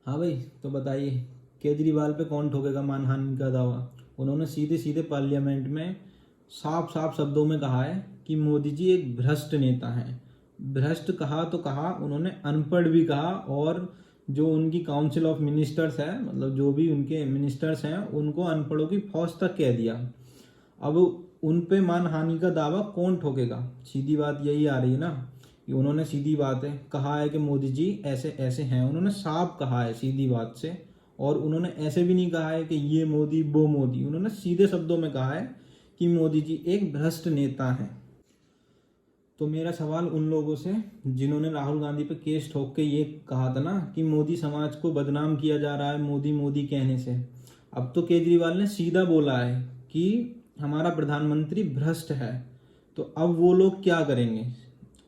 हाँ भाई, तो बताइए केजरीवाल पे कौन ठोकेगा मानहानि का दावा। उन्होंने सीधे सीधे पार्लियामेंट में साफ साफ शब्दों में कहा है कि मोदी जी एक भ्रष्ट नेता हैं। भ्रष्ट कहा तो कहा, उन्होंने अनपढ़ भी कहा, और जो उनकी काउंसिल ऑफ मिनिस्टर्स है, मतलब जो भी उनके मिनिस्टर्स हैं, उनको अनपढ़ों की फौज तक कह दिया। अब उन पे मानहानि का दावा कौन ठोकेगा? सीधी बात यही आ रही है ना कि उन्होंने सीधी बात है कहा है कि मोदी जी ऐसे ऐसे हैं। उन्होंने साफ कहा है सीधी बात से, और उन्होंने ऐसे भी नहीं कहा है कि ये मोदी वो मोदी। उन्होंने सीधे शब्दों में कहा है कि मोदी जी एक भ्रष्ट नेता हैं। तो मेरा सवाल उन लोगों से जिन्होंने राहुल गांधी पे केस ठोक के ये कहा था ना कि मोदी समाज को बदनाम किया जा रहा है मोदी मोदी कहने से, अब तो केजरीवाल ने सीधा बोला है कि हमारा प्रधानमंत्री भ्रष्ट है। तो अब वो लोग क्या करेंगे?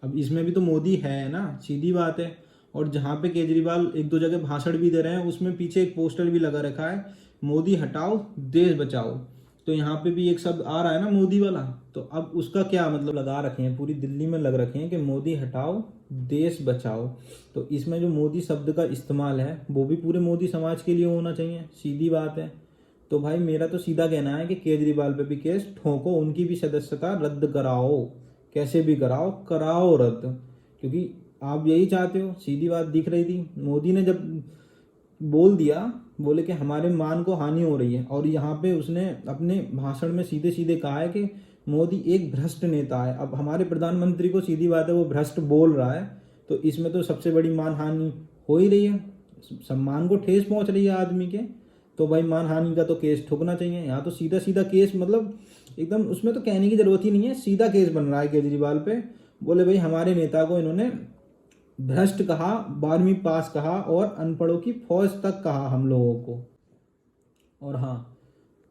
अब इसमें भी तो मोदी है ना, सीधी बात है। और जहाँ पे केजरीवाल एक दो जगह भाषण भी दे रहे हैं, उसमें पीछे एक पोस्टर भी लगा रखा है, मोदी हटाओ देश बचाओ। तो यहाँ पे भी एक शब्द आ रहा है ना, मोदी वाला। तो अब उसका क्या मतलब लगा रखे हैं, पूरी दिल्ली में लग रखे हैं कि मोदी हटाओ देश बचाओ। तो इसमें जो मोदी शब्द का इस्तेमाल है वो भी पूरे मोदी समाज के लिए होना चाहिए, सीधी बात है। तो भाई मेरा तो सीधा कहना है कि केजरीवाल पे भी केस ठोको, उनकी भी सदस्यता रद्द कराओ, कैसे भी कराओ, कराओ रद्द। क्योंकि आप यही चाहते हो, सीधी बात दिख रही थी। मोदी ने जब बोल दिया, बोले कि हमारे मान को हानि हो रही है, और यहाँ पे उसने अपने भाषण में सीधे सीधे कहा है कि मोदी एक भ्रष्ट नेता है। अब हमारे प्रधानमंत्री को सीधी बात है वो भ्रष्ट बोल रहा है, तो इसमें तो सबसे बड़ी मान हानि हो ही रही है, सम्मान को ठेस पहुंच रही है आदमी के। तो भाई मान हानि का तो केस ठोकना चाहिए। यहाँ तो सीधा सीधा केस, मतलब एकदम उसमें तो कहने की जरूरत ही नहीं है, सीधा केस बन रहा है केजरीवाल पे। बोले भाई हमारे नेता को इन्होंने भ्रष्ट कहा, 12वीं पास कहा, और अनपढ़ों की फौज तक कहा हम लोगों को। और हाँ,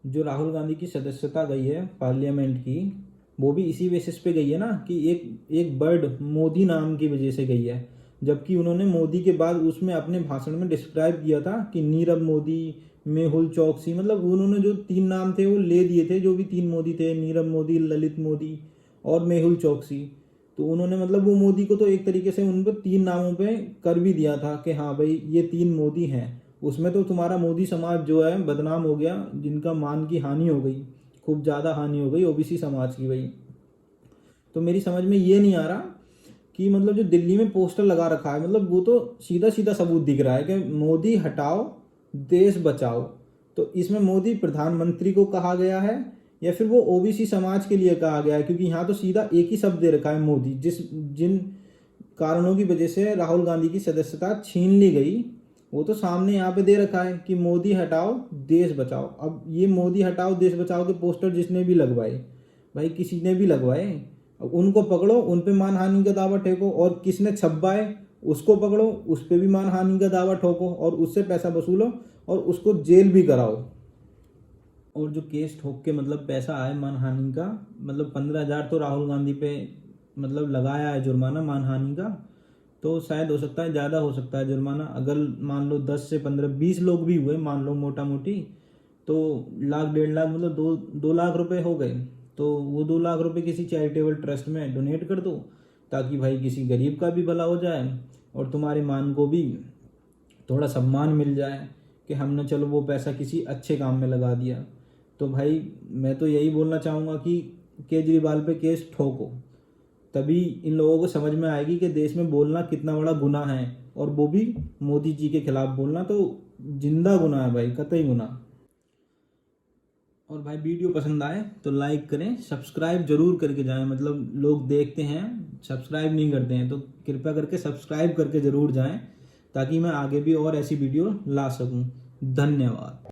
जो राहुल गांधी की सदस्यता गई है पार्लियामेंट की, वो भी इसी बेसिस पे गई है ना कि एक एक वर्ड मोदी नाम की वजह से गई है। जबकि उन्होंने मोदी के बाद उसमें अपने भाषण में डिस्क्राइब किया था कि नीरव मोदी, मेहुल चौकसी, मतलब उन्होंने जो 3 नाम थे वो ले दिए थे, जो भी 3 मोदी थे, नीरव मोदी, ललित मोदी और मेहुल चौकसी। तो उन्होंने मतलब वो मोदी को तो एक तरीके से उन पर 3 नामों पे कर भी दिया था कि हाँ भाई ये 3 मोदी हैं। उसमें तो तुम्हारा मोदी समाज जो है बदनाम हो गया, जिनका मान की हानि हो गई, खूब ज़्यादा हानि हो गई ओबीसी समाज की भाई। तो मेरी समझ में ये नहीं आ रहा कि मतलब जो दिल्ली में पोस्टर लगा रखा है, मतलब वो तो सीधा सीधा सबूत दिख रहा है कि मोदी हटाओ देश बचाओ। तो इसमें मोदी प्रधानमंत्री को कहा गया है या फिर वो ओबीसी समाज के लिए कहा गया है? क्योंकि यहाँ तो सीधा एक ही शब्द दे रखा है मोदी। जिन कारणों की वजह से राहुल गांधी की सदस्यता छीन ली गई, वो तो सामने यहाँ पे दे रखा है कि मोदी हटाओ देश बचाओ। अब ये मोदी हटाओ देश बचाओ के पोस्टर जिसने भी लगवाए, भाई किसी ने भी लगवाए, अब उनको पकड़ो, उन पे मानहानि का दावा ठोको, और किसने छपवाए उसको पकड़ो, उस पे भी मानहानि का दावा ठोको, और उससे पैसा वसूलो और उसको जेल भी कराओ। और जो केस ठोक के मतलब पैसा आए मानहानि का, मतलब 15,000 तो राहुल गांधी पे मतलब लगाया है जुर्माना मानहानि का। तो शायद हो सकता है ज़्यादा हो सकता है जुर्माना, अगर मान लो 10 से 15 20 लोग भी हुए मान लो मोटा मोटी, तो लाख 1.5 लाख मतलब 2 लाख रुपए हो गए। तो वो 2 लाख रुपए किसी चैरिटेबल ट्रस्ट में डोनेट कर दो, ताकि भाई किसी गरीब का भी भला हो जाए और तुम्हारे मान को भी थोड़ा सम्मान मिल जाए कि हमने चलो वो पैसा किसी अच्छे काम में लगा दिया। तो भाई मैं तो यही बोलना चाहूँगा कि केजरीवाल पे केस ठोको, तभी इन लोगों को समझ में आएगी कि देश में बोलना कितना बड़ा गुनाह है, और वो भी मोदी जी के खिलाफ बोलना तो जिंदा गुनाह है भाई, कतई गुनाह। और भाई वीडियो पसंद आए तो लाइक करें, सब्सक्राइब जरूर करके जाएं, मतलब लोग देखते हैं सब्सक्राइब नहीं करते हैं, तो कृपया करके सब्सक्राइब करके ज़रूर जाएं, ताकि मैं आगे भी और ऐसी वीडियो ला सकूं। धन्यवाद।